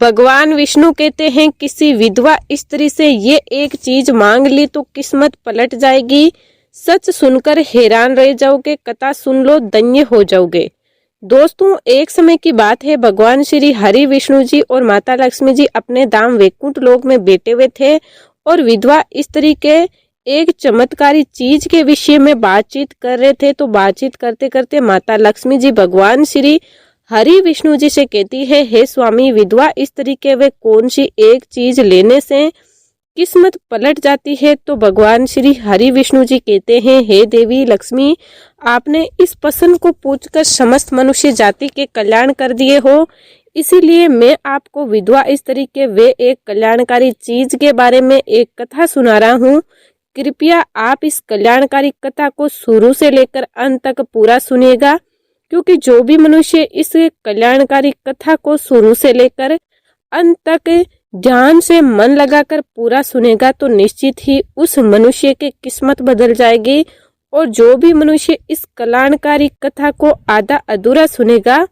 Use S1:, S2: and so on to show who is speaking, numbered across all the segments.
S1: भगवान विष्णु कहते हैं किसी विधवा स्त्री से ये एक चीज मांग ली तो किस्मत पलट जाएगी। सच सुनकर हैरान रह जाओगे, कथा सुन लो धन्य हो जाओगे। दोस्तों, एक समय की बात है, भगवान श्री हरि विष्णु जी और माता लक्ष्मी जी अपने धाम वैकुंठ लोक में बैठे हुए थे और विधवा स्त्री के एक चमत्कारी चीज के विषय में बातचीत कर रहे थे। तो बातचीत करते करते माता लक्ष्मी जी भगवान श्री हरि विष्णु जी से कहती है, हे स्वामी, विधवा स्त्री के वे कौन सी एक चीज लेने से किस्मत पलट जाती है। तो भगवान श्री हरि विष्णु जी कहते हैं, हे देवी लक्ष्मी, आपने इस प्रश्न को पूछकर समस्त मनुष्य जाति के कल्याण कर दिए हो, इसीलिए मैं आपको विधवा स्त्री के वे एक कल्याणकारी चीज के बारे में एक कथा सुना रहा हूँ। कृपया आप इस कल्याणकारी कथा को शुरू से लेकर अंत तक पूरा सुनिएगा, क्योंकि जो भी मनुष्य इस कल्याणकारी कथा को शुरू से लेकर अंत तक ध्यान से मन लगाकर पूरा सुनेगा तो निश्चित ही उस मनुष्य की किस्मत बदल जाएगी। और जो भी मनुष्य इस कल्याणकारी कथा को आधा अधूरा सुनेगा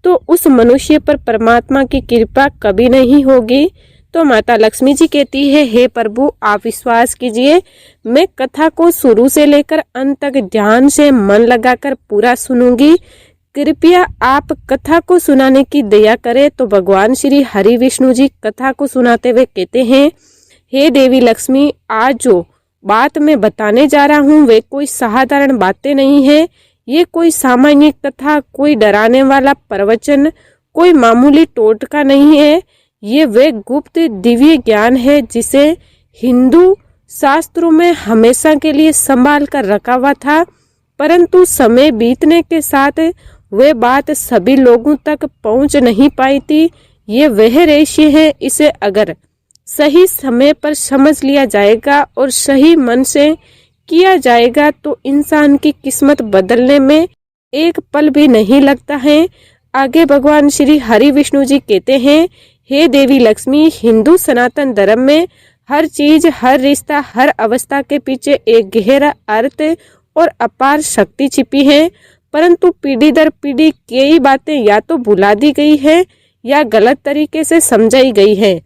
S1: तो उस मनुष्य पर परमात्मा की कृपा कभी नहीं होगी। तो माता लक्ष्मी जी कहती है, हे प्रभु, आप विश्वास कीजिए, मैं कथा को शुरू से लेकर अंत तक ध्यान से मन लगाकर पूरा सुनूंगी। कृपया आप कथा को सुनाने की दया करें। तो भगवान श्री हरि विष्णु जी कथा को सुनाते हुए कहते हैं, हे देवी लक्ष्मी, आज जो बात मैं बताने जा रहा हूँ वे कोई साधारण बातें नहीं है। ये कोई सामान्य कथा, कोई डराने वाला प्रवचन, कोई मामूली टोटका नहीं है। ये वे गुप्त दिव्य ज्ञान है जिसे हिंदू शास्त्रों में हमेशा के लिए संभाल कर रखा हुआ था, परंतु समय बीतने के साथ वे बात सभी लोगों तक पहुंच नहीं पाई थी। ये वह रहस्य है, इसे अगर सही समय पर समझ लिया जाएगा और सही मन से किया जाएगा तो इंसान की किस्मत बदलने में एक पल भी नहीं लगता है। आगे भगवान श्री हरि विष्णु जी कहते हैं, हे देवी लक्ष्मी, हिंदू सनातन धर्म में हर चीज, हर रिश्ता, हर अवस्था के पीछे एक गहरा अर्थ और अपार शक्ति छिपी है, परंतु पीढ़ी दर पीढ़ी कई बातें या तो भुला दी गई है या गलत तरीके से समझाई गई है।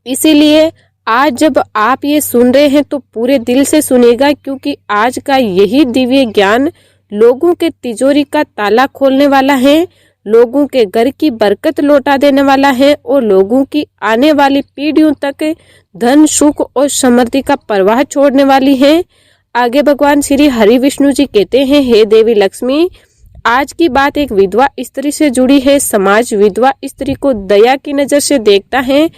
S1: इसीलिए आज जब आप ये सुन रहे हैं तो पूरे दिल से सुनेगा, क्योंकि आज का यही दिव्य ज्ञान लोगों के तिजोरी का ताला खोलने वाला है, लोगों के घर की बरकत लौटा देने वाला है और लोगों की आने वाली पीढ़ियों तक धन, सुख और समृद्धि का प्रवाह छोड़ने वाली है। आगे भगवान श्री हरि विष्णु जी कहते हैं, हे देवी लक्ष्मी, आज की बात एक विधवा स्त्री से जुड़ी है। समाज विधवा स्त्री को दया की नजर से देखता है।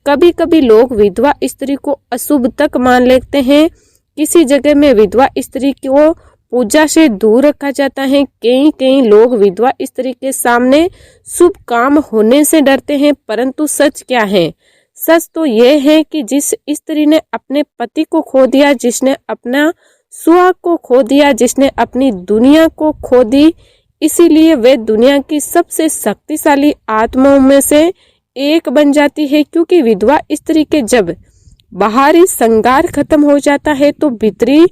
S1: कभी कभी लोग विधवा स्त्री को अशुभ तक मान लेते हैं। किसी जगह में विधवा स्त्री को पूजा से दूर रखा जाता है। कई लोग विधवा स्त्री के सामने शुभ काम होने से डरते हैं, परंतु सच क्या है? सच तो यह है कि जिस स्त्री ने अपने पति को खो दिया, जिसने अपना सुहाग को खो दिया, जिसने अपनी दुनिया को खो दी, इसीलिए वे दुनिया की सबसे शक्तिशाली आत्माओं में से एक बन जाती है। क्योंकि विधवा स्त्री के जब बाहरी श्रृंगार खत्म हो जाता है तो भीतरी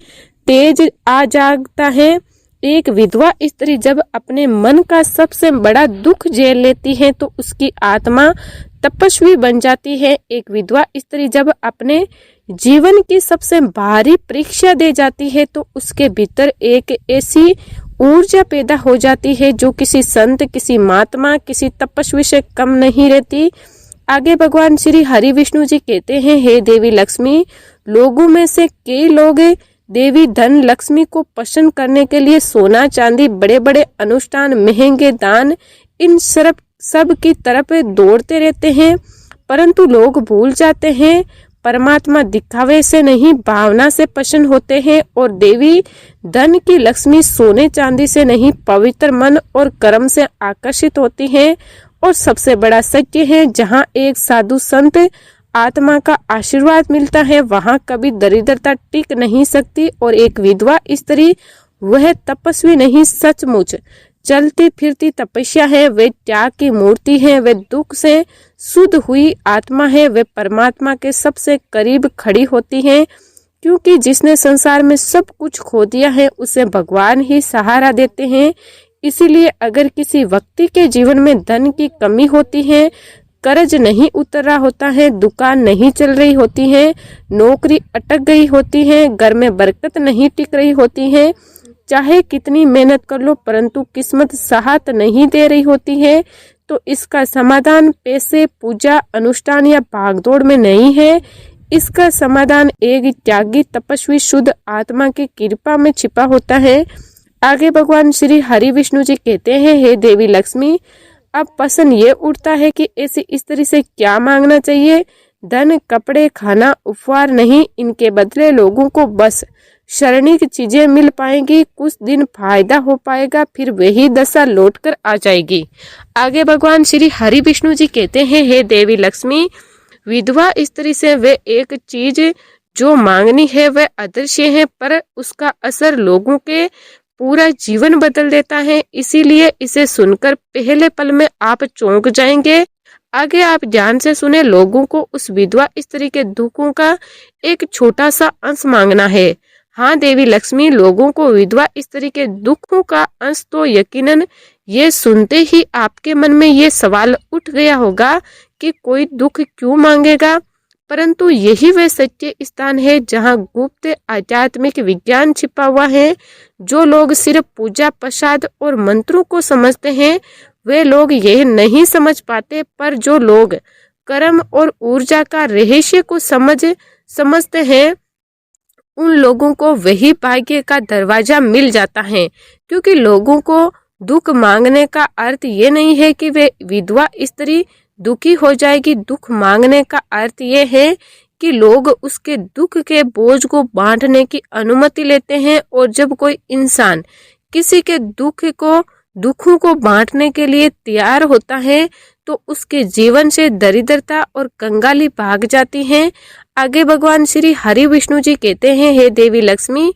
S1: तेज आ जाता है। एक विधवा स्त्री जब अपने मन का सबसे बड़ा दुख झेल लेती है तो उसकी आत्मा तपस्वी बन जाती है। एक विधवा स्त्री जब अपने जीवन की सबसे भारी परीक्षा दे जाती है तो उसके भीतर एक ऐसी ऊर्जा पैदा हो जाती है जो किसी संत, किसी महात्मा, किसी तपस्वी से कम नहीं रहती। आगे भगवान श्री हरि विष्णु जी कहते हैं, हे देवी लक्ष्मी, लोगों में से कई लोग देवी धन लक्ष्मी को प्रसन्न करने के लिए सोना चांदी, बड़े बड़े अनुष्ठान, महंगे दान, इन सब की तरफ दौड़ते रहते हैं, परंतु लोग भूल जाते हैं परमात्मा दिखावे से नहीं भावना से प्रसन्न होते हैं। और देवी धन की लक्ष्मी सोने चांदी से नहीं पवित्र मन और कर्म से आकर्षित होती है। और सबसे बड़ा सत्य है, जहाँ एक साधु संत आत्मा का आशीर्वाद मिलता है वहाँ कभी दरिद्रता टिक नहीं सकती। और एक विधवा स्त्री वह तपस्वी नहीं, सचमुच चलती फिरती तपस्या है, वे त्याग की मूर्ति है, वे दुख से शुद्ध हुई आत्मा है, वे परमात्मा के सबसे करीब खड़ी होती है। क्योंकि जिसने संसार में सब कुछ खो दिया है उसे भगवान ही सहारा देते हैं। इसीलिए अगर किसी व्यक्ति के जीवन में धन की कमी होती है कर्ज नहीं उतर रहा होता है, दुकान नहीं चल रही होती है, नौकरी अटक गई होती है, घर में बरकत नहीं टिक रही होती है, चाहे कितनी मेहनत कर लो परंतु किस्मत साथ नहीं दे रही होती है, तो इसका समाधान पैसे, पूजा, अनुष्ठान या भागदौड़ में नहीं है। इसका समाधान एक त्यागी, तपस्वी, शुद्ध आत्मा की कृपा में छिपा होता है। आगे भगवान श्री हरि विष्णु जी कहते हैं, हे देवी लक्ष्मी, अब प्रश्न ये उठता है कि ऐसी स्त्री से क्या मांगना चाहिए। धन, कपड़े, खाना, उपहार नहीं, इनके बदले लोगों को बस क्षणिक चीजें मिल पाएंगी, कुछ दिन फायदा हो पाएगा, फिर वही दशा लौट कर आ जाएगी। आगे भगवान श्री हरि विष्णु जी कहते हैं, हे देवी लक्ष्मी, विधवा स्त्री से वे एक चीज जो मांगनी है वह अदृश्य है, पर उसका असर लोगों के पूरा जीवन बदल देता है। इसीलिए इसे सुनकर पहले पल में आप चौंक जाएंगे। आगे आप ध्यान से सुने। लोगों को उस विधवा स्त्री के दुखों का एक छोटा सा अंश मांगना है। हाँ देवी लक्ष्मी, लोगों को विधवा स्त्री के दुखों का अंश तो यकीनन ये सुनते ही आपके मन में ये सवाल उठ गया होगा कि कोई दुख क्यों मांगेगा, परंतु यही वह सच्चे स्थान है जहाँ गुप्त आध्यात्मिक विज्ञान छिपा हुआ है। जो लोग सिर्फ पूजा, प्रसाद और मंत्रों को समझते हैं वे लोग यह नहीं समझ पाते, पर जो लोग कर्म और ऊर्जा का रहस्य को समझते हैं उन लोगों को वही भाग्य का दरवाजा मिल जाता है। क्योंकि लोगों को दुख मांगने का अर्थ ये नहीं है कि वे विधवा स्त्री दुखी हो जाएगी। दुख मांगने का अर्थ ये है कि लोग उसके दुख के बोझ को बांटने की अनुमति लेते हैं, और जब कोई इंसान किसी के दुखों को बांटने के लिए तैयार होता है तो उसके जीवन से दरिद्रता और कंगाली भाग जाती है। आगे भगवान श्री हरि विष्णु जी कहते हैं, हे देवी लक्ष्मी,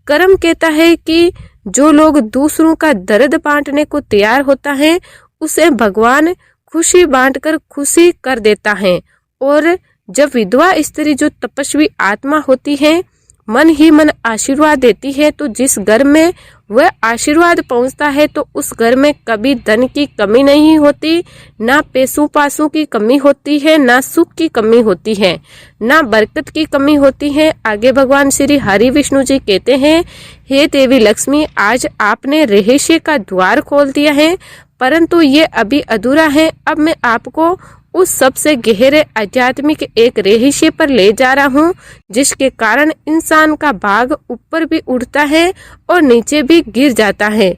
S1: कर्म कहता है कि जो लोग दूसरों का दर्द बांटने को तैयार होता है उसे भगवान खुशी बांटकर खुशी कर देता है। और जब विधवा स्त्री जो तपस्वी आत्मा होती है मन ही मन आशीर्वाद देती है, तो जिस घर में वह आशीर्वाद पहुंचता है तो उस घर में कभी धन की कमी नहीं होती, ना पैसों पासों की कमी होती है, ना सुख की कमी होती है, ना बरकत की कमी होती है। आगे भगवान श्री हरि विष्णु जी कहते हैं, हे देवी लक्ष्मी, आज आपने रहस्य का द्वार खोल दिया है, परंतु ये अभी अधूरा है। अब मैं आपको उस सबसे गहरे आध्यात्मिक एक रहस्य पर ले जा रहा हूँ जिसके कारण इंसान का भाग ऊपर भी उठता है और नीचे भी गिर जाता है।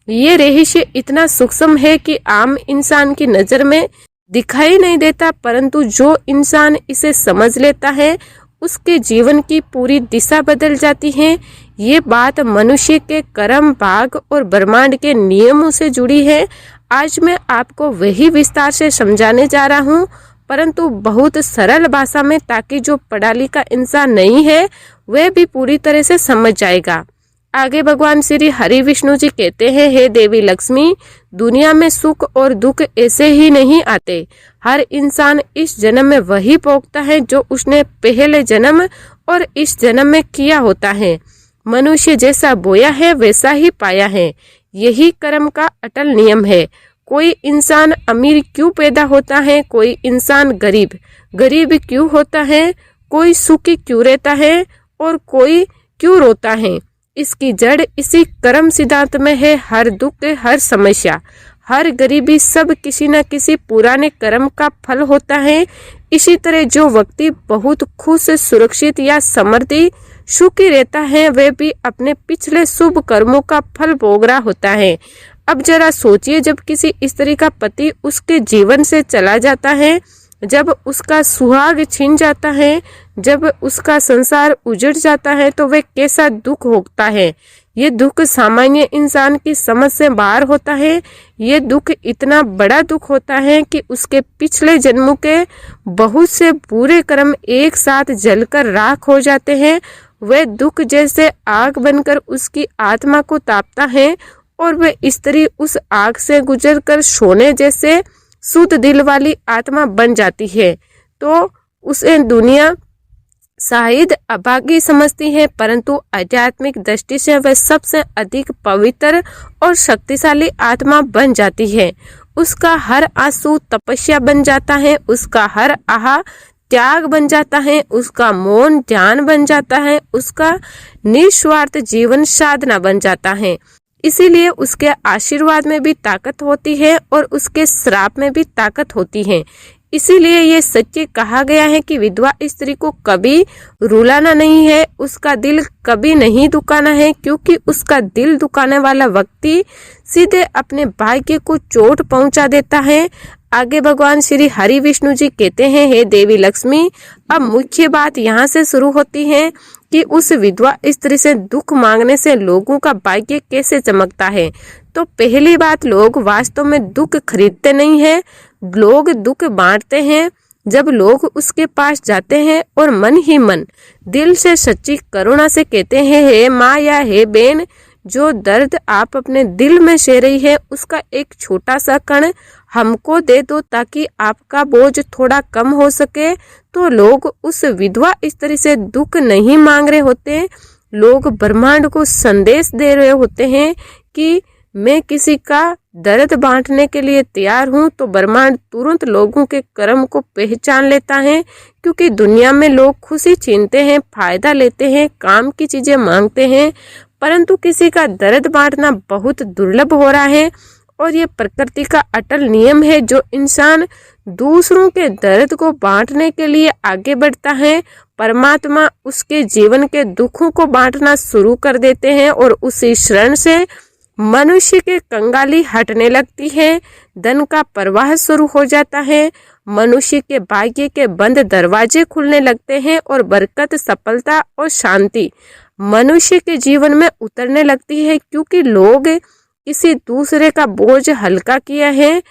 S1: ये रहस्य इतना सूक्ष्म है कि आम इंसान की नजर में दिखाई नहीं देता, परंतु जो इंसान इसे समझ लेता है उसके जीवन की पूरी दिशा बदल जाती है। ये बात मनुष्य के कर्म, भाग और ब्रह्मांड के नियमों से जुड़ी है। आज मैं आपको वही विस्तार से समझाने जा रहा हूँ, परंतु बहुत सरल भाषा में, ताकि जो पढ़ा लिखा इंसान नहीं है वह भी पूरी तरह से समझ जाएगा। आगे भगवान श्री हरि विष्णु जी कहते हैं, हे देवी लक्ष्मी, दुनिया में सुख और दुख ऐसे ही नहीं आते। हर इंसान इस जन्म में वही भोगता है जो उसने पहले जन्म और इस जन्म में किया होता है। मनुष्य जैसा बोया है वैसा ही पाया है, यही कर्म का अटल नियम है। कोई इंसान अमीर क्यों पैदा होता है, कोई इंसान गरीब क्यों होता है, कोई सुखी क्यों रहता है और कोई क्यों रोता है, इसकी जड़ इसी कर्म सिद्धांत में है। हर दुख, हर समस्या, हर गरीबी सब किसी न किसी पुराने कर्म का फल होता है। इसी तरह जो व्यक्ति बहुत खुश, सुरक्षित या समृद्धि, सुखी रहता है वह भी अपने पिछले शुभ कर्मों का फल भोग रहा होता है। अब जरा सोचिए, जब किसी स्त्री का पति उसके जीवन से चला जाता है, जब उसका सुहाग छिन जाता है, जब उसका संसार उजड़ जाता है तो वह कैसा दुख होता है। ये दुख सामान्य इंसान की समझ से बाहर होता है। ये दुख इतना बड़ा दुख होता है कि उसके पिछले जन्मों के बहुत से बुरे कर्म एक साथ जलकर राख हो जाते हैं। वह दुख जैसे आग बनकर उसकी आत्मा को तापता है और वह स्त्री उस आग से गुजरकर सोने जैसे शुद्ध दिल वाली आत्मा बन जाती है। तो उसे दुनिया शायद अभागी समझती है, परंतु आध्यात्मिक दृष्टि से वह सबसे अधिक पवित्र और शक्तिशाली आत्मा बन जाती है। उसका हर आंसू तपस्या बन जाता है, उसका हर आह त्याग बन जाता है, उसका मौन ध्यान बन जाता है, उसका निस्वार्थ जीवन साधना बन जाता है। इसीलिए उसके आशीर्वाद में भी ताकत होती है और उसके श्राप में भी ताकत होती है। इसीलिए ये सत्य कहा गया है कि विधवा स्त्री को कभी रुलाना नहीं है, उसका दिल कभी नहीं दुखाना है, क्योंकि उसका दिल दुखाने वाला व्यक्ति सीधे अपने भाग्य को चोट पहुंचा देता है। आगे भगवान श्री हरि विष्णु जी कहते हैं, हे देवी लक्ष्मी, अब मुख्य बात यहाँ से शुरू होती है कि उस विधवा स्त्री से दुख मांगने से लोगों का भाग्य कैसे चमकता है। तो पहली बात, लोग वास्तव में दुख खरीदते नहीं है, लोग दुख बांटते हैं। जब लोग उसके पास जाते हैं और मन ही मन दिल से सच्ची करुणा से कहते हैं, हे माँ या हे बहन, जो दर्द आप अपने दिल में सह रही है उसका एक छोटा सा कण हमको दे दो ताकि आपका बोझ थोड़ा कम हो सके। तो लोग उस विधवा स्त्री से दुख नहीं मांग रहे होते, लोग ब्रह्मांड को संदेश दे रहे होते हैं कि मैं किसी का दर्द बांटने के लिए तैयार हूँ। तो ब्रह्मांड तुरंत लोगों के कर्म को पहचान लेता है, क्योंकि दुनिया में लोग खुशी छीनते हैं, फायदा लेते हैं, काम की चीजें मांगते हैं, परंतु किसी का दर्द बांटना बहुत दुर्लभ हो रहा है। और ये प्रकृति का अटल नियम है, जो इंसान दूसरों के दर्द को बांटने के लिए आगे बढ़ता है, परमात्मा उसके जीवन के दुखों को बांटना शुरू कर देते हैं और उसी क्षण से मनुष्य के कंगाली हटने लगती है, धन का प्रवाह शुरू हो जाता है, मनुष्य के भाग्य के बंद दरवाजे खुलने लगते हैं और बरकत, सफलता और शांति मनुष्य के जीवन में उतरने लगती है, क्योंकि लोग किसी दूसरे का बोझ हल्का किया है।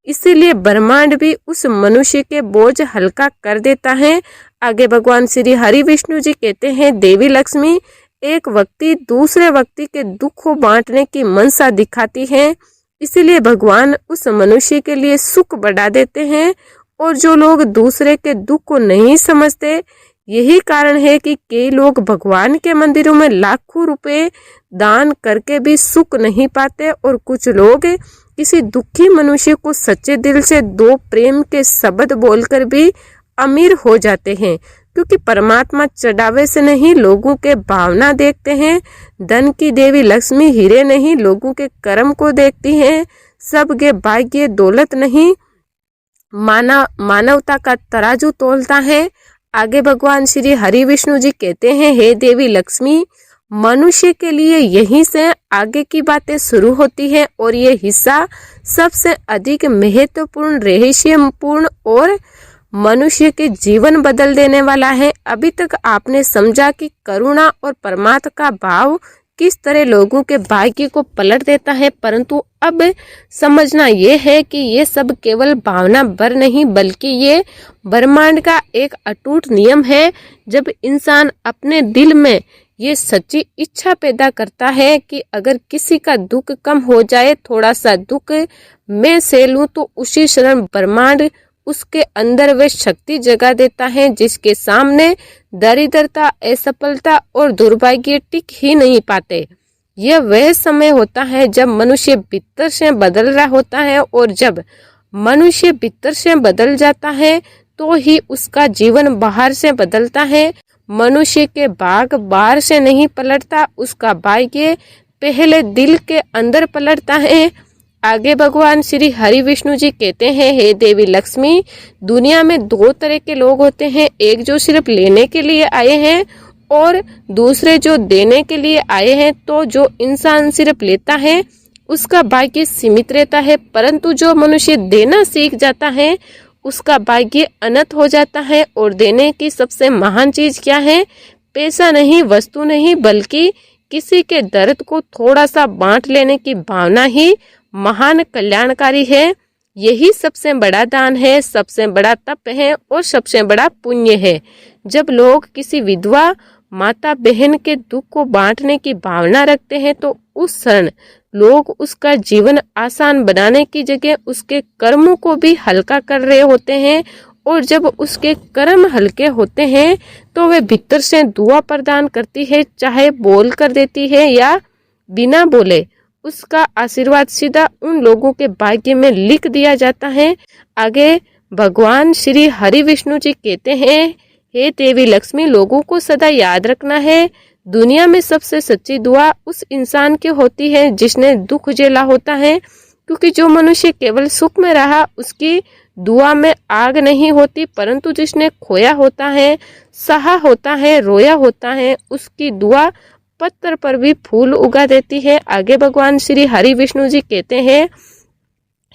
S1: इसीलिए ब्रह्मांड भी उस मनुष्य के बोझ हल्का कर देता है। आगे भगवान श्री हरि विष्णु जी कहते हैं, देवी लक्ष्मी, एक व्यक्ति दूसरे व्यक्ति के दुख को बांटने की मनसा दिखाती है, इसीलिए भगवान उस मनुष्य के लिए सुख बढ़ा देते हैं। और जो लोग दूसरे के दुख को नहीं समझते, यही कारण है कि कई लोग भगवान के मंदिरों में लाखों रुपए दान करके भी सुख नहीं पाते, और कुछ लोग किसी दुखी मनुष्य को सच्चे दिल से दो प्रेम के शब्द बोलकर भी अमीर हो जाते हैं, क्योंकि परमात्मा चढ़ावे से नहीं, लोगों के भावना देखते हैं। धन की देवी लक्ष्मी हीरे नहीं, लोगों के कर्म को देखती हैं। सबके भाग्य दौलत नहीं, मानवता का तराजू तोलता है। आगे भगवान श्री हरि विष्णु जी कहते हैं, हे देवी लक्ष्मी, मनुष्य के लिए यहीं से आगे की बातें शुरू होती है, और ये हिस्सा सबसे अधिक महत्वपूर्ण, रहस्यपूर्ण और मनुष्य के जीवन बदल देने वाला है। अभी तक आपने समझा कि करुणा और परमात्मा का भाव किस तरह लोगों के भाग्य को पलट देता है, परंतु अब समझना ये है कि ये सब केवल भावना भर नहीं, बल्कि ये ब्रह्मांड का एक अटूट नियम है। जब इंसान अपने दिल में ये सच्ची इच्छा पैदा करता है कि अगर किसी का दुख कम हो जाए, थोड़ा सा दुख मैं सह लूं, तो उसी क्षण ब्रह्मांड उसके अंदर वे शक्ति जगा देता है जिसके सामने दरिद्रता, असफलता और दुर्भाग्य टिक ही नहीं पाते। यह वह समय होता है जब मनुष्य भीतर से बदल रहा होता है, और जब मनुष्य भीतर से बदल जाता है तो ही उसका जीवन बाहर से बदलता है। मनुष्य के भाग बाहर से नहीं पलटता, उसका भाग्य पहले दिल के अंदर पलटता है। आगे भगवान श्री हरि विष्णु जी कहते हैं, हे देवी लक्ष्मी, दुनिया में दो तरह के लोग होते हैं, एक जो सिर्फ लेने के लिए आए हैं और दूसरे जो देने के लिए आए हैं। तो जो इंसान सिर्फ लेता है उसका भाग्य सीमित रहता है, परंतु जो मनुष्य देना सीख जाता है उसका भाग्य अनंत हो जाता है। और देने की सबसे महान चीज क्या है? पैसा नहीं, वस्तु नहीं, बल्कि किसी के दर्द को थोड़ा सा बांट लेने की भावना ही महान कल्याणकारी है। यही सबसे बड़ा दान है, सबसे बड़ा तप है और सबसे बड़ा पुण्य है। जब लोग किसी विधवा माता बहन के दुख को बांटने की भावना रखते हैं तो उस क्षण लोग उसका जीवन आसान बनाने की जगह उसके कर्मों को भी हल्का कर रहे होते हैं। और जब उसके कर्म हल्के होते हैं तो वे भीतर से दुआ प्रदान करती है, चाहे बोल कर देती है या बिना बोले। उसका आशीर्वाद सीधा उन लोगों के भाग्य में लिख दिया जाता है। आगे भगवान श्री हरि विष्णु जी कहते हैं, हे देवी लक्ष्मी, लोगों को सदा याद रखना है, दुनिया में सबसे सच्ची दुआ उस इंसान की होती है जिसने दुख झेला होता है, क्योंकि जो मनुष्य केवल सुख में रहा उसकी दुआ में आग नहीं होती, परंतु जिसने खोया होता है, सहा होता है, रोया होता है, उसकी दुआ पत्थर पर भी फूल उगा देती है। आगे भगवान श्री हरि विष्णु जी कहते हैं,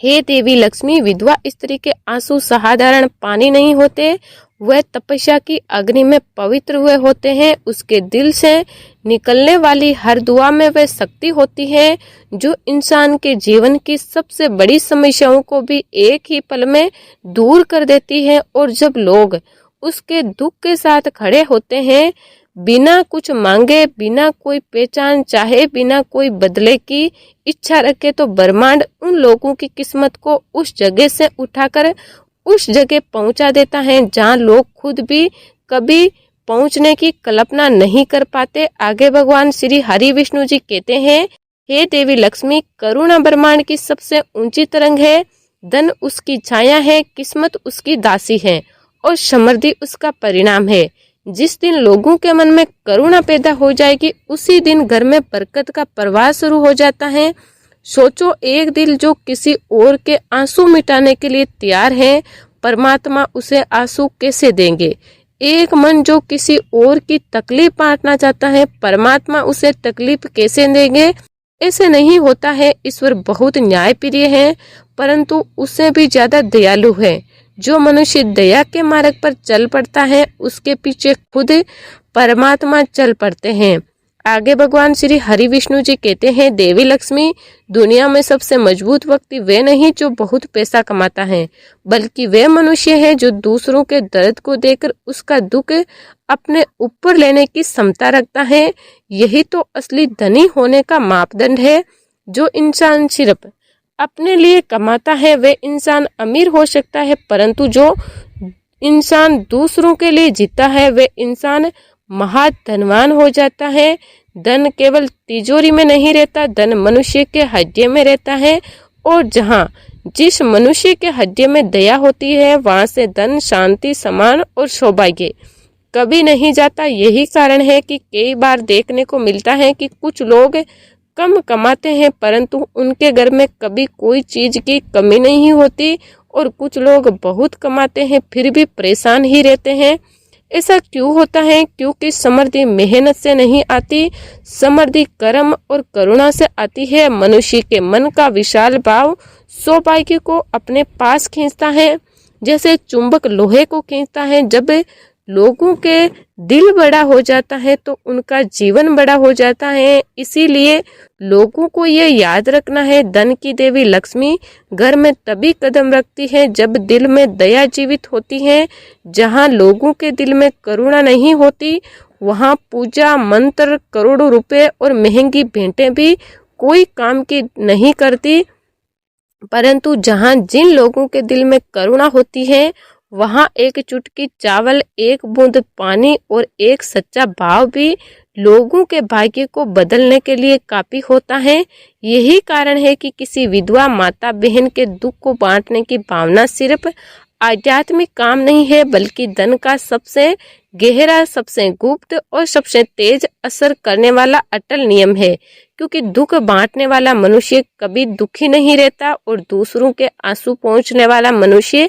S1: हे देवी लक्ष्मी, विधवा स्त्री के आंसू साधारण पानी नहीं होते, वह तपस्या की अग्नि में पवित्र हुए होते हैं। उसके दिल से निकलने वाली हर दुआ में वह शक्ति होती है जो इंसान के जीवन की सबसे बड़ी समस्याओं को भी एक ही पल में दूर कर देती है। और जब लोग उसके दुख के साथ खड़े होते हैं, बिना कुछ मांगे, बिना कोई पहचान चाहे, बिना कोई बदले की इच्छा रखे, तो ब्रह्मांड उन लोगों की किस्मत को उस जगह से उठाकर उस जगह पहुंचा देता है जहां लोग खुद भी कभी पहुंचने की कल्पना नहीं कर पाते। आगे भगवान श्री हरि विष्णु जी कहते हैं, हे देवी लक्ष्मी, करुणा ब्रह्मांड की सबसे ऊंची तरंग है, धन उसकी छाया है, किस्मत उसकी दासी है और समृद्धि उसका परिणाम है। जिस दिन लोगों के मन में करुणा पैदा हो जाएगी, उसी दिन घर में बरकत का प्रवाह शुरू हो जाता है। सोचो, एक दिल जो किसी और के आंसू मिटाने के लिए तैयार है, परमात्मा उसे आंसू कैसे देंगे? एक मन जो किसी और की तकलीफ बांटना चाहता है, परमात्मा उसे तकलीफ कैसे देंगे? ऐसे नहीं होता है। ईश्वर बहुत न्यायप्रिय है, परंतु उससे भी ज्यादा दयालु है। जो मनुष्य दया के मार्ग पर चल पड़ता है, उसके पीछे खुद परमात्मा चल पड़ते हैं। आगे भगवान श्री हरि विष्णु जी कहते हैं, देवी लक्ष्मी, दुनिया में सबसे मजबूत व्यक्ति वे नहीं जो बहुत पैसा कमाता है, बल्कि वे मनुष्य है जो दूसरों के दर्द को देखकर उसका दुख अपने ऊपर लेने की क्षमता रखता है। यही तो असली धनी होने का मापदंड है। जो इंसान सिर्फ अपने लिए कमाता है, वे इंसान अमीर हो सकता है, परंतु जो इंसान दूसरों के लिए जीता है, वे इंसान महाधनवान हो जाता है। धन केवल तिजोरी में नहीं रहता, धन मनुष्य के हृदय में रहता है। और जहाँ जिस मनुष्य के हृदय में दया होती है, वहां से धन, शांति, सम्मान और सौभाग्य कभी नहीं जाता। यही कारण है कि कई बार देखने को मिलता है कि कुछ लोग कम कमाते हैं, परंतु उनके घर में कभी कोई चीज की कमी नहीं होती, और कुछ लोग बहुत कमाते हैं फिर भी परेशान ही रहते हैं। ऐसा क्यों होता है? क्योंकि समृद्धि मेहनत से नहीं आती, समृद्धि कर्म और करुणा से आती है। मनुष्य के मन का विशाल भाव सौभाग्य को अपने पास खींचता है, जैसे चुंबक लोहे को खींचता है। जब लोगों के दिल बड़ा हो जाता है तो उनका जीवन बड़ा हो जाता है। इसीलिए लोगों को ये याद रखना है, धन की देवी लक्ष्मी घर में तभी कदम रखती है जब दिल में दया जीवित होती है। जहाँ लोगों के दिल में करुणा नहीं होती, वहाँ पूजा, मंत्र, करोड़ों रुपए और महंगी भेंटें भी कोई काम की नहीं करती। परंतु जहाँ जिन लोगों के दिल में करुणा होती है, वहाँ एक चुटकी चावल, एक बूंद पानी और एक सच्चा भाव भी लोगों के भाग्य को बदलने के लिए काफी होता है। यही कारण है कि किसी विधवा माता बहन के दुख को बांटने की भावना सिर्फ आध्यात्मिक काम नहीं है, बल्कि धन का सबसे गहरा, सबसे गुप्त और सबसे तेज असर करने वाला अटल नियम है। क्योंकि दुख बांटने वाला मनुष्य कभी दुखी नहीं रहता और दूसरों के आंसू पोंछने वाला मनुष्य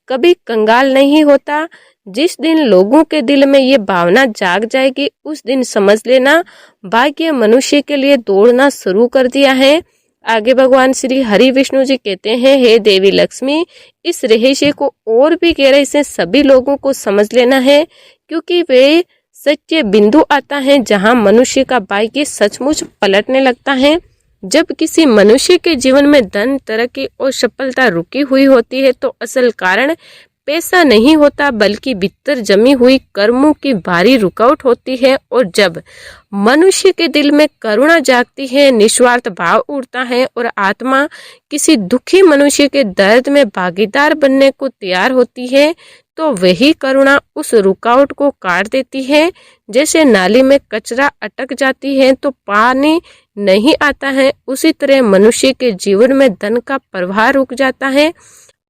S1: कभी कंगाल नहीं होता। जिस दिन लोगों के दिल में ये भावना जाग जाएगी, उस दिन समझ लेना भाग्य मनुष्य के लिए दौड़ना शुरू कर दिया है। आगे भगवान श्री हरि विष्णु जी कहते हैं, हे देवी लक्ष्मी, इस रहस्य को और भी गहराई से सभी लोगों को समझ लेना है, क्योंकि वे सच्चे बिंदु आता है जहां मनुष्य का भाग्य सचमुच पलटने लगता है। जब किसी मनुष्य के जीवन में धन, तरक्की और सफलता रुकी हुई होती है, तो असल कारण पैसा नहीं होता बल्कि भीतर जमी हुई कर्मों की भारी रुकावट होती है। और जब मनुष्य के दिल में करुणा जागती है, निस्वार्थ भाव उठता है और आत्मा किसी दुखी मनुष्य के दर्द में भागीदार बनने को तैयार होती है, तो वही करुणा उस रुकावट को काट देती है। जैसे नाली में कचरा अटक जाती है तो पानी नहीं आता है, उसी तरह मनुष्य के जीवन में धन का प्रवाह रुक जाता है,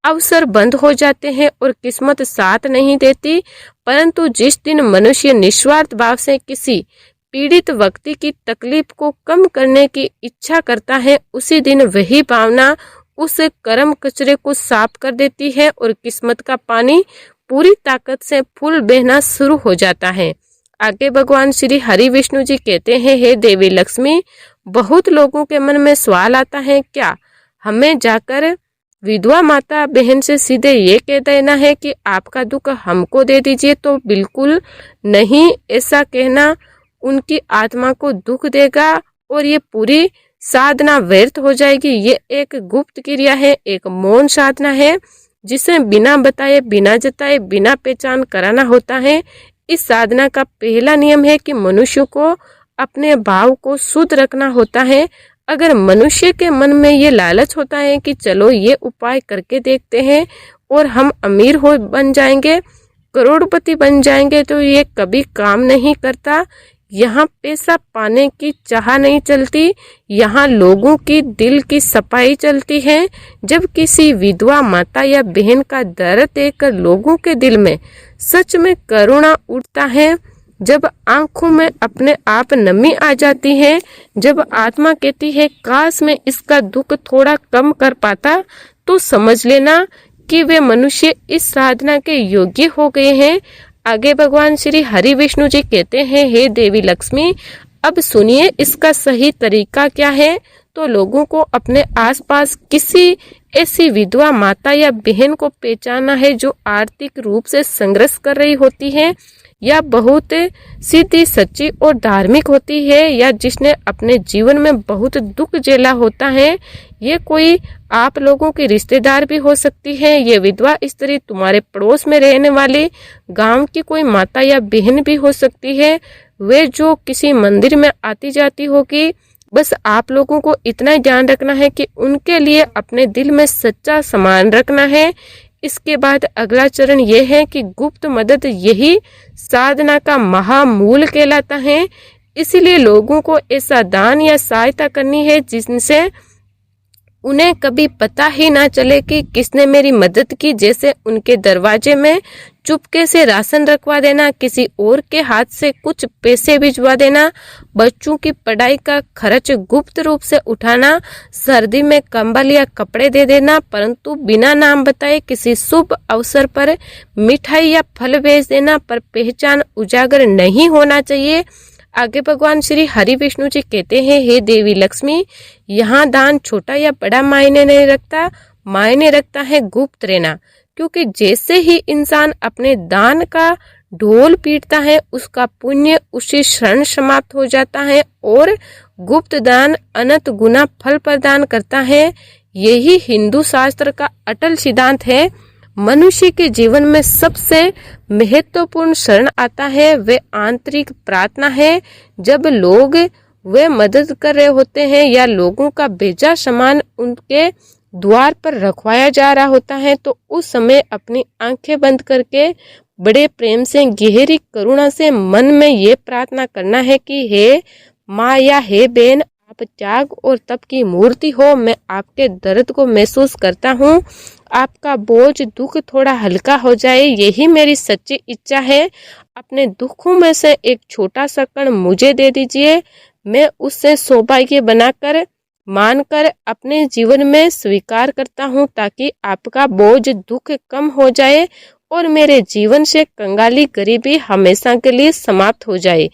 S1: अवसर बंद हो जाते हैं और किस्मत साथ नहीं देती। परंतु जिस दिन मनुष्य निस्वार्थ भाव से किसी पीड़ित व्यक्ति की तकलीफ को कम करने की इच्छा करता है, उसी दिन वही भावना उस कर्म कचरे को साफ कर देती है और किस्मत का पानी पूरी ताकत से फूल बहना शुरू हो जाता है। आगे भगवान श्री हरि विष्णु जी कहते हैं, हे देवी लक्ष्मी, बहुत लोगों के मन में सवाल आता है, क्या हमें जाकर विधवा माता बहन से सीधे ये कह देना है कि आपका दुख हमको दे दीजिए? तो बिल्कुल नहीं, ऐसा कहना उनकी आत्मा को दुख देगा और ये पूरी साधना व्यर्थ हो जाएगी। ये एक गुप्त क्रिया है, एक मौन साधना है, जिसे बिना बताए, बिना जताए, बिना पहचान कराना होता है। इस साधना का पहला नियम है कि मनुष्य को अपने भाव को शुद्ध रखना होता है। अगर मनुष्य के मन में ये लालच होता है कि चलो ये उपाय करके देखते हैं और हम अमीर हो बन जाएंगे, करोड़पति बन जाएंगे, तो ये कभी काम नहीं करता। यहाँ पैसा पाने की चाह नहीं चलती, यहाँ लोगों की दिल की सफाई चलती है। जब किसी विधवा माता या बहन का दर्द देखकर लोगों के दिल में सच में करुणा उठता है, जब आंखों में अपने आप नमी आ जाती है, जब आत्मा कहती है काश मैं इसका दुख थोड़ा कम कर पाता, तो समझ लेना कि वे मनुष्य इस साधना के योग्य हो गए हैं। आगे भगवान श्री हरि विष्णु जी कहते हैं, हे देवी लक्ष्मी, अब सुनिए इसका सही तरीका क्या है। तो लोगों को अपने आसपास किसी ऐसी विधवा माता या बहन को पहचानना है जो आर्थिक रूप से संघर्ष कर रही होती है, या बहुत सीधी सच्ची और धार्मिक होती है, या जिसने अपने जीवन में बहुत दुख झेला होता है। ये कोई आप लोगों की रिश्तेदार भी हो सकती है, ये विधवा स्त्री तुम्हारे पड़ोस में रहने वाली गांव की कोई माता या बहन भी हो सकती है, वे जो किसी मंदिर में आती जाती होगी। बस आप लोगों को इतना ध्यान रखना है कि उनके लिए अपने दिल में सच्चा सम्मान रखना है। इसके बाद अगला चरण यह है कि गुप्त मदद यही साधना का महामूल कहलाता है। इसलिए लोगों को ऐसा दान या सहायता करनी है जिनसे उन्हें कभी पता ही ना चले कि किसने मेरी मदद की। जैसे उनके दरवाजे में चुपके से राशन रखवा देना, किसी और के हाथ से कुछ पैसे भिजवा देना, बच्चों की पढ़ाई का खर्च गुप्त रूप से उठाना, सर्दी में कंबल या कपड़े दे देना, परंतु बिना नाम बताए किसी शुभ अवसर पर मिठाई या फल भेज देना, पर पहचान उजागर नहीं होना चाहिए। आगे भगवान श्री हरि विष्णु जी कहते हैं, हे देवी लक्ष्मी, यहाँ दान छोटा या बड़ा मायने नहीं रखता, मायने रखता है गुप्त रहना। क्योंकि जैसे ही इंसान अपने दान का ढोल पीटता है, उसका पुण्य उसी क्षण समाप्त हो जाता है और गुप्त दान अनंत गुना फल प्रदान करता है। यही हिंदू शास्त्र का अटल सिद्धांत है। मनुष्य के जीवन में सबसे महत्वपूर्ण शरण आता है वे आंतरिक प्रार्थना है। जब लोग वे मदद कर रहे होते हैं या लोगों का भेजा सामान उनके द्वार पर रखवाया जा रहा होता है, तो उस समय अपनी आंखें बंद करके बड़े प्रेम से, गहरी करुणा से मन में ये प्रार्थना करना है कि हे माँ या हे बहन, आप त्याग और तप की मूर्ति हो, मैं आपके दर्द को महसूस करता हूँ, आपका बोझ दुख थोड़ा हल्का हो जाए, यही मेरी सच्ची इच्छा है। अपने दुखों में से एक छोटा सा कण मुझे दे दीजिए, मैं उससे सौभाग्य बनाकर मानकर अपने जीवन में स्वीकार करता हूँ, ताकि आपका बोझ दुख कम हो जाए और मेरे जीवन से कंगाली गरीबी हमेशा के लिए समाप्त हो जाए।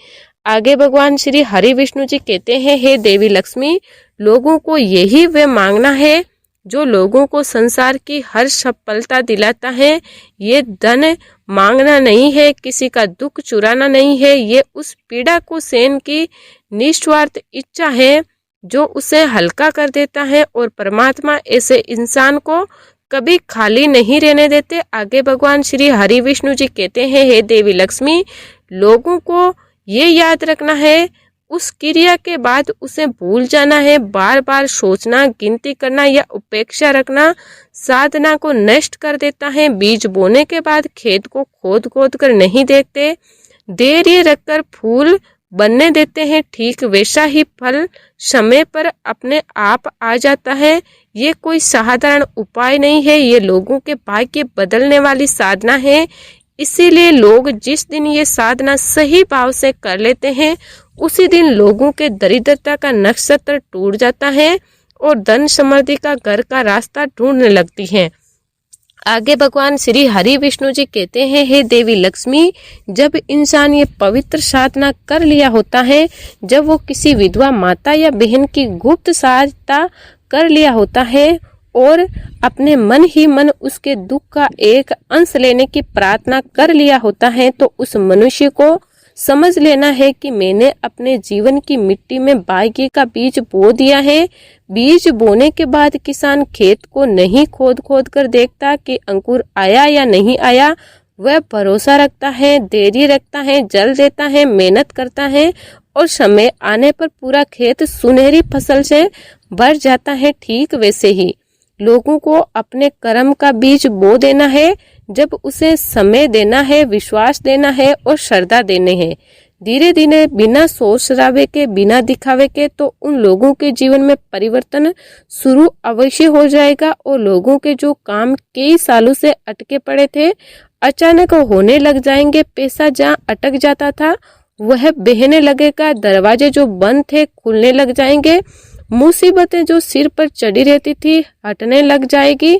S1: आगे भगवान श्री हरि विष्णु जी कहते हैं, हे देवी लक्ष्मी, लोगों को यही वे मांगना है जो लोगों को संसार की हर सफलता दिलाता है। ये धन मांगना नहीं है, किसी का दुख चुराना नहीं है, ये उस पीड़ा को सहन की निस्वार्थ इच्छा है जो उसे हल्का कर देता है। और परमात्मा ऐसे इंसान को कभी खाली नहीं रहने देते। आगे भगवान श्री हरि विष्णु जी कहते हैं, हे देवी लक्ष्मी, लोगों को ये याद रखना है, उस क्रिया के बाद उसे भूल जाना है। बार बार सोचना, गिनती करना या उपेक्षा रखना साधना को नष्ट कर देता है। बीज बोने के बाद खेत को खोद खोद कर नहीं देखते, धैर्य रखकर फूल बनने देते हैं। ठीक वैसा ही फल समय पर अपने आप आ जाता है। ये कोई साधारण उपाय नहीं है, ये लोगों के भाग्य बदलने वाली साधना है। इसीलिए लोग जिस दिन ये साधना सही भाव से कर लेते हैं, उसी दिन लोगों के दरिद्रता का नक्षत्र टूट जाता है और धन समृद्धि का घर का रास्ता ढूंढने लगती है। आगे भगवान श्री हरि विष्णु जी कहते हैं, हे देवी लक्ष्मी, जब इंसान ये पवित्र साधना कर लिया होता है, जब वो किसी विधवा माता या बहन की गुप्त सहायता कर लिया होता है और अपने मन ही मन उसके दुख का एक अंश लेने की प्रार्थना कर लिया होता है, तो उस मनुष्य को समझ लेना है कि मैंने अपने जीवन की मिट्टी में भाग्य का बीज बो दिया है। बीज बोने के बाद किसान खेत को नहीं खोद खोद कर देखता कि अंकुर आया या नहीं आया। वह भरोसा रखता है, धैर्य रखता है, जल देता है, मेहनत करता है और समय आने पर पूरा खेत सुनहरी फसल से भर जाता है। ठीक वैसे ही लोगों को अपने कर्म का बीज बो देना है, जब उसे समय देना है, विश्वास देना है और श्रद्धा देने हैं। धीरे धीरे बिना सोच शराबे के, बिना दिखावे के, तो उन लोगों के जीवन में परिवर्तन शुरू अवश्य हो जाएगा और लोगों के जो काम कई सालों से अटके पड़े थे, अचानक होने लग जाएंगे। पैसा जहाँ अटक जाता था वह बहने लगेगा, दरवाजे जो बंद थे खुलने लग जाएंगे, मुसीबतें जो सिर पर चढ़ी रहती थी हटने लग जाएगी,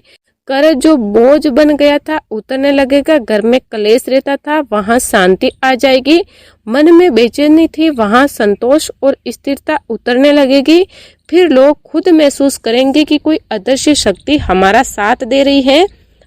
S1: कर्ज जो बोझ बन गया था उतरने लगेगा, घर में कलेश रहता था वहां शांति आ जाएगी, मन में बेचैनी थी वहां संतोष और स्थिरता उतरने लगेगी। फिर लोग खुद महसूस करेंगे कि कोई अदृश्य शक्ति हमारा साथ दे रही है।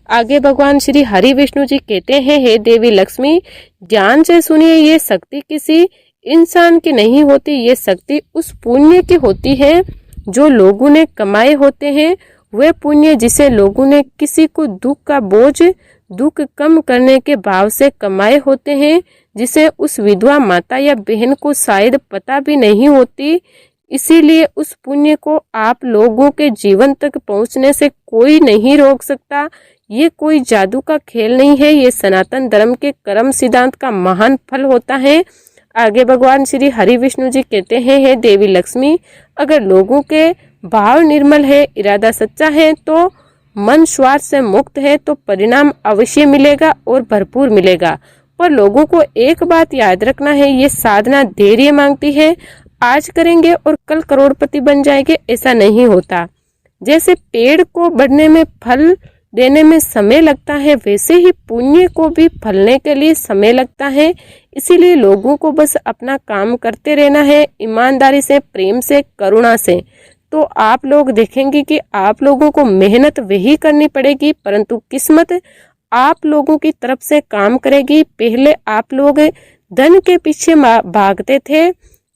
S1: आगे भगवान श्री हरि विष्णु जी कहते हैं, हे देवी लक्ष्मी, ध्यान से सुनिए, ये शक्ति किसी इंसान की नहीं होती, ये शक्ति उस पुण्य की होती है जो लोगों ने कमाए होते हैं। वह पुण्य जिसे लोगों ने किसी को दुख का बोझ, दुख कम करने के भाव से कमाए होते हैं, जिसे उस विधवा माता या बहन को शायद पता भी नहीं होती। इसीलिए उस पुण्य को आप लोगों के जीवन तक पहुंचने से कोई नहीं रोक सकता। ये कोई जादू का खेल नहीं है, ये सनातन धर्म के कर्म सिद्धांत का महान फल होता है। आगे भगवान श्री हरि विष्णु जी कहते हैं, हे देवी लक्ष्मी, अगर लोगों के भाव निर्मल है, इरादा सच्चा है, तो मन स्वार्थ से मुक्त है, तो परिणाम अवश्य मिलेगा और भरपूर मिलेगा। पर लोगों को एक बात याद रखना है, ये साधना धैर्य मांगती है। आज करेंगे और कल करोड़पति बन जाएंगे, ऐसा नहीं होता। जैसे पेड़ को बढ़ने में, फल देने में समय लगता है, वैसे ही पुण्य को भी फलने के लिए समय लगता है। इसीलिए लोगों को बस अपना काम करते रहना है, ईमानदारी से, प्रेम से, करुणा से। तो आप लोग देखेंगे कि आप लोगों को मेहनत वही करनी पड़ेगी, परंतु किस्मत आप लोगों की तरफ से काम करेगी। पहले आप लोग धन के पीछे भागते थे,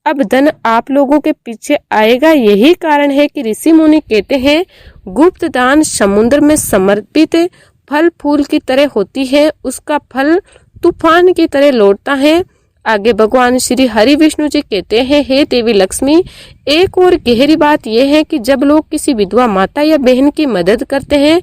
S1: अब धन आप लोगों के पीछे आएगा। यही कारण है कि ऋषि मुनि कहते हैं, गुप्त दान समुद्र में समर्पित फल फूल की तरह होती है, उसका फल तूफान की तरह लौटता है। आगे भगवान श्री हरि विष्णु जी कहते हैं, हे देवी लक्ष्मी, एक और गहरी बात यह है कि जब लोग किसी विधवा माता या बहन की मदद करते हैं,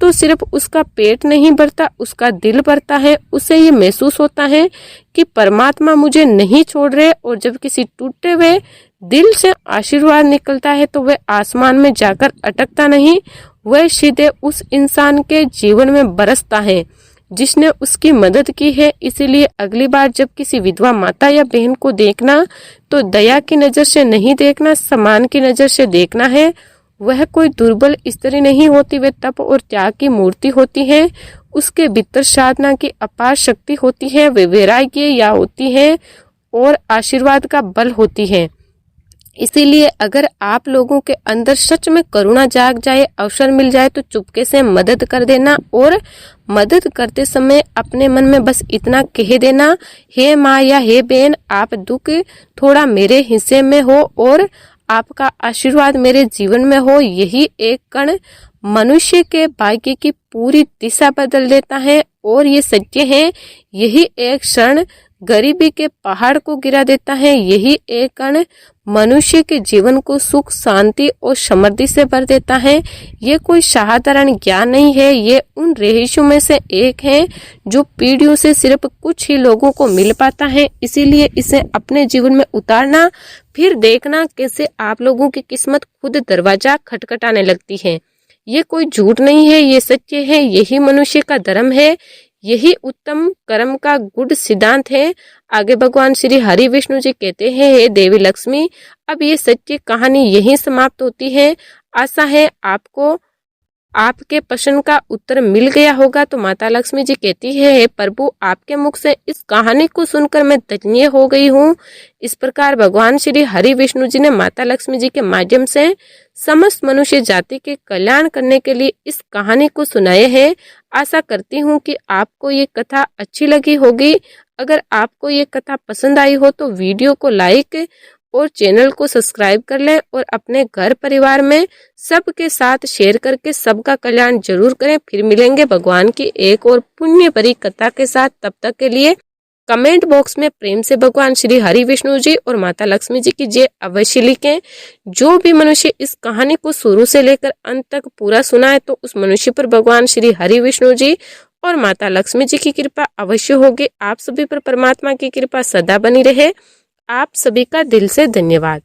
S1: तो सिर्फ उसका पेट नहीं भरता, उसका दिल भरता है। उसे ये महसूस होता है कि परमात्मा मुझे नहीं छोड़ रहे, और जब किसी टूटे हुए दिल से आशीर्वाद निकलता है तो वह आसमान में जाकर अटकता नहीं, वह सीधे उस इंसान के जीवन में बरसता है जिसने उसकी मदद की है। इसीलिए अगली बार जब किसी विधवा माता या बहन को देखना, तो दया की नजर से नहीं देखना, सम्मान की नजर से देखना है। वह कोई दुर्बल स्त्री नहीं होती, वह तप और त्याग की मूर्ति होती है। उसके भीतर साधना की अपार शक्ति होती है, वे वैराग्य या होती है और आशीर्वाद का बल होती है। इसीलिए अगर आप लोगों के अंदर सच में करुणा जाग जाए, अवसर मिल जाए, तो चुपके से मदद कर देना, और मदद करते समय अपने मन में बस इतना कह देना, हे माँ या हे बहन, आप दुख थोड़ा मेरे हिस्से में हो और आपका आशीर्वाद मेरे जीवन में हो। यही एक कण मनुष्य के भाग्य की पूरी दिशा बदल देता है। और ये सत्य है, यही एक क्षण गरीबी के पहाड़ को गिरा देता है। यही एक कण मनुष्य के जीवन को सुख, शांति और समृद्धि से भर देता है। ये कोई साधारण ज्ञान नहीं है, ये उन रहस्यों में से एक है जो पीढ़ियों से सिर्फ कुछ ही लोगों को मिल पाता है। इसीलिए इसे अपने जीवन में उतारना, फिर देखना कैसे आप लोगों की किस्मत खुद दरवाजा खटखटाने लगती है। ये कोई झूठ नहीं है, ये सत्य है। यही मनुष्य का धर्म है, यही उत्तम कर्म का गुड़ सिद्धांत है। आगे भगवान श्री हरि विष्णु जी कहते हैं, हे देवी लक्ष्मी, अब ये सच्ची कहानी यहीं समाप्त होती है। आशा है आपको आपके प्रश्न का उत्तर मिल गया होगा। तो माता लक्ष्मी जी कहती है, हे प्रभु, आपके मुख से इस कहानी को सुनकर मैं धन्य हो गई हूँ। इस प्रकार भगवान श्री हरि विष्णु जी ने माता लक्ष्मी जी के माध्यम से समस्त मनुष्य जाति के कल्याण करने के लिए इस कहानी को सुनाए हैं। आशा करती हूँ कि आपको ये कथा अच्छी लगी होगी। अगर आपको ये कथा पसंद आई हो तो वीडियो को लाइक और चैनल को सब्सक्राइब कर लें और अपने घर परिवार में सबके साथ शेयर करके सबका कल्याण जरूर करें। फिर मिलेंगे भगवान की एक और पुण्य भरी कथा के साथ। तब तक के लिए कमेंट बॉक्स में प्रेम से भगवान श्री हरि विष्णु जी और माता लक्ष्मी जी की जय अवश्य लिखें। जो भी मनुष्य इस कहानी को शुरू से लेकर अंत तक पूरा सुना है तो उस मनुष्य पर भगवान श्री हरि विष्णु जी और माता लक्ष्मी जी की कृपा अवश्य होगी। आप सभी पर परमात्मा की कृपा सदा बनी रहे। आप सभी का दिल से धन्यवाद।